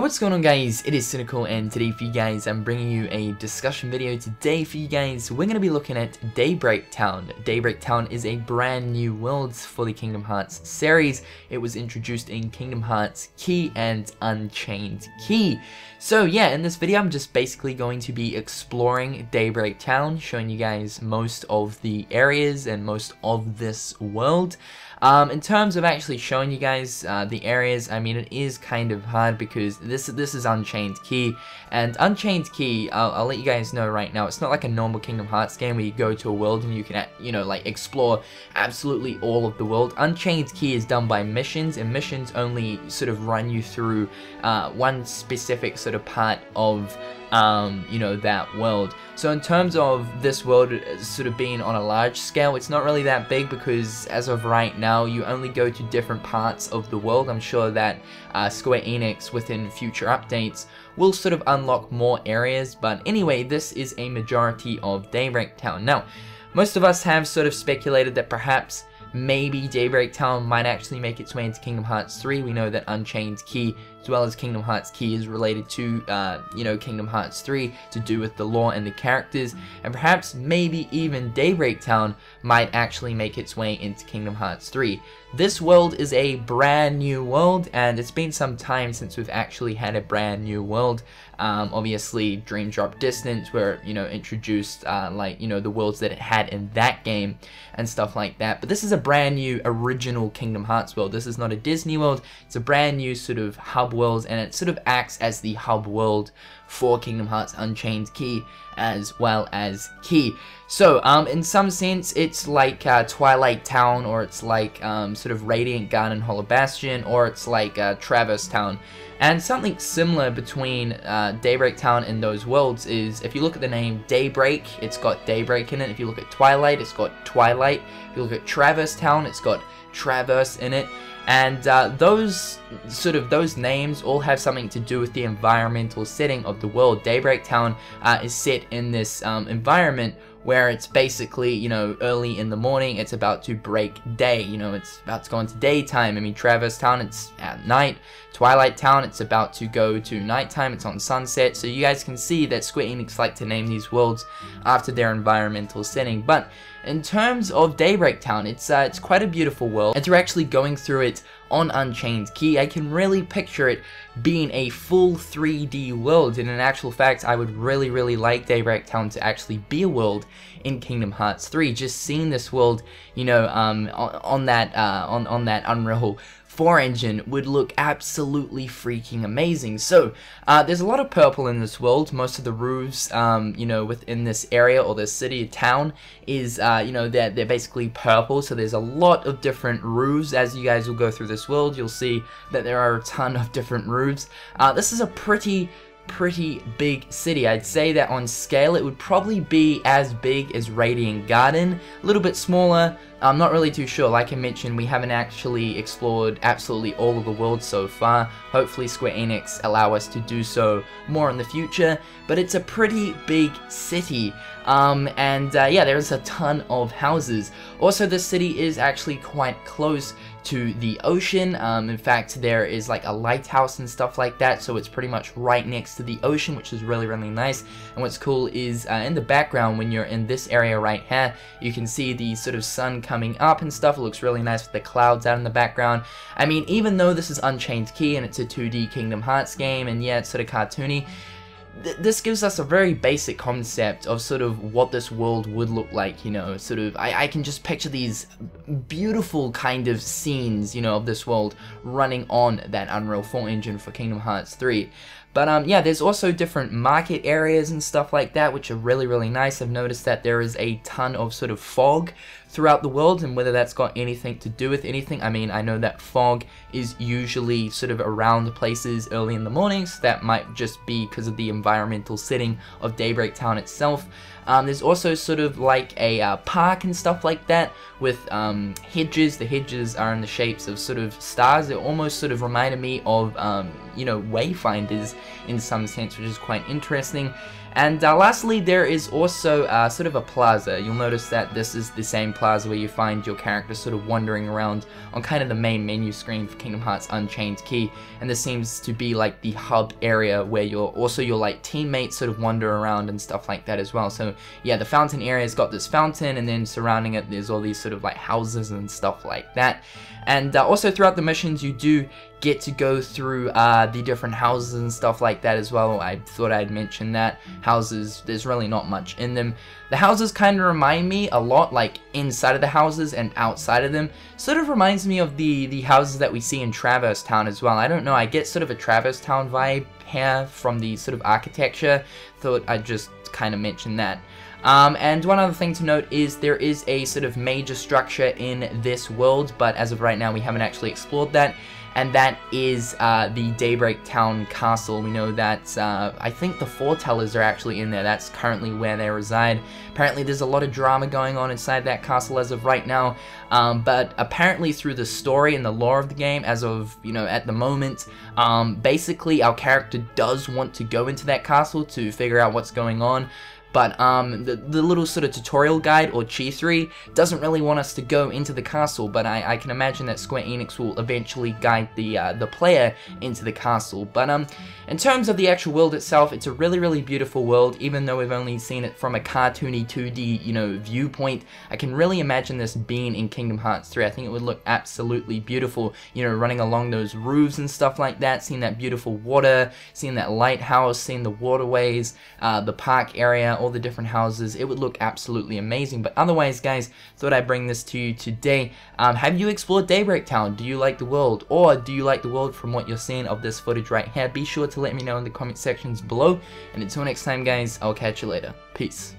what's going on, guys? It is Cynnnical, and today for you guys I'm bringing you a discussion video. Today for you guys we're going to be looking at Daybreak Town. Daybreak Town is a brand new world for the Kingdom Hearts series. It was introduced in Kingdom Hearts Key and Unchained Key. So yeah, in this video I'm just basically going to be exploring Daybreak Town, showing you guys most of the areas and most of this world. In terms of actually showing you guys the areas, I mean, it is kind of hard because this is Unchained Key, and Unchained Key, I'll let you guys know right now, it's not like a normal Kingdom Hearts game where you go to a world and you can, you know, like explore absolutely all of the world. Unchained Key is done by missions, and missions only sort of run you through one specific sort of part of you know, that world. So in terms of this world sort of being on a large scale, it's not really that big because as of right now you only go to different parts of the world. I'm sure that Square Enix within future updates will sort of unlock more areas, but anyway, this is a majority of Daybreak Town. Now, most of us have sort of speculated that perhaps maybe Daybreak Town might actually make its way into Kingdom Hearts 3. We know that Unchained Key as well as Kingdom Hearts Key is related to, you know, Kingdom Hearts 3 to do with the lore and the characters, and perhaps maybe even Daybreak Town might actually make its way into Kingdom Hearts 3. This world is a brand new world, and it's been some time since we've actually had a brand new world. Obviously, Dream Drop Distance, where, you know, introduced, like, you know, the worlds that it had in that game and stuff like that. But this is a brand new original Kingdom Hearts world. This is not a Disney world. It's a brand new sort of hub world, and it sort of acts as the hub world for Kingdom Hearts Unchained Key as well as Key. So in some sense it's like Twilight Town, or it's like sort of Radiant Garden Hollow Bastion, or it's like Traverse Town. And something similar between Daybreak Town and those worlds is, if you look at the name Daybreak, it's got Daybreak in it. If you look at Twilight, it's got Twilight. If you look at Traverse Town, it's got Traverse in it. And those names all have something to do with the environmental setting of the world. Daybreak Town is set in this environment where it's basically, you know, early in the morning, it's about to break day, you know, it's about to go into daytime. I mean, Traverse Town, it's at night. Twilight Town, it's about to go to nighttime, it's on sunset. So you guys can see that Square Enix like to name these worlds after their environmental setting. But in terms of Daybreak Town, it's quite a beautiful world, and through actually going through it on Unchained Key, I can really picture it being a full 3D world. And in actual fact, I would really like Daybreak Town to actually be a world in Kingdom Hearts 3. Just seeing this world, you know, on that Unreal 4 engine would look absolutely freaking amazing. So there's a lot of purple in this world. Most of the roofs, you know, within this area or this city or town is, you know, they're basically purple. So there's a lot of different roofs. As you guys will go through this world, you'll see that there are a ton of different roofs. This is a pretty big city. I'd say that on scale it would probably be as big as Radiant Garden, a little bit smaller. I'm not really too sure. Like I mentioned, we haven't actually explored absolutely all of the world so far. Hopefully Square Enix allow us to do so more in the future, but it's a pretty big city. Yeah, there's a ton of houses. Also, this city is actually quite close to the ocean. In fact, there is like a lighthouse and stuff like that, so it's pretty much right next to the ocean, which is really nice. And what's cool is in the background, when you're in this area right here, you can see the sort of sun coming up and stuff. It looks really nice with the clouds out in the background. I mean, even though this is Unchained Key and it's a 2D Kingdom Hearts game, and yeah, it's sort of cartoony, this gives us a very basic concept of sort of what this world would look like, you know, sort of, I can just picture these beautiful kind of scenes, you know, of this world running on that Unreal 4 engine for Kingdom Hearts 3. But yeah, there's also different market areas and stuff like that, which are really nice. I've noticed that there is a ton of sort of fog throughout the world, and whether that's got anything to do with anything, I mean, I know that fog is usually sort of around places early in the morning, so that might just be because of the environmental setting of Daybreak Town itself. There's also sort of like a park and stuff like that with hedges. The hedges are in the shapes of sort of stars. It almost sort of reminded me of, you know, wayfinders in some sense, which is quite interesting. And lastly, there is also sort of a plaza. You'll notice that this is the same plaza where you find your character sort of wandering around on kind of the main menu screen for Kingdom Hearts Unchained Key, and this seems to be like the hub area where your like teammates sort of wander around and stuff like that as well. So yeah, the fountain area's got this fountain, and then surrounding it there's all these sort of like houses and stuff like that. And also throughout the missions you do get to go through the different houses and stuff like that as well. I thought I'd mention that. Houses, there's really not much in them. The houses kind of remind me a lot, like inside of the houses and outside of them, sort of reminds me of the houses that we see in Traverse Town as well. I don't know, I get sort of a Traverse Town vibe here from the sort of architecture. Thought I'd just kind of mention that. And one other thing to note is there is a sort of major structure in this world, but as of right now we haven't actually explored that, and that is the Daybreak Town Castle. We know that I think the Foretellers are actually in there. That's currently where they reside. Apparently there's a lot of drama going on inside that castle as of right now, but apparently through the story and the lore of the game, as of, you know, at the moment, basically our character does want to go into that castle to figure out what's going on. But the little sort of tutorial guide, or Chi3, doesn't really want us to go into the castle, but I can imagine that Square Enix will eventually guide the player into the castle. But in terms of the actual world itself, it's a really, really beautiful world. Even though we've only seen it from a cartoony 2D, you know, viewpoint, I can really imagine this being in Kingdom Hearts 3. I think it would look absolutely beautiful, you know, running along those roofs and stuff like that, seeing that beautiful water, seeing that lighthouse, seeing the waterways, the park area, all the different houses. It would look absolutely amazing. But otherwise, guys, thought I'd bring this to you today. Have you explored Daybreak Town? Do you like the world, or do you like the world from what you're seeing of this footage right here? Be sure to let me know in the comment sections below, and until next time, guys, I'll catch you later. Peace.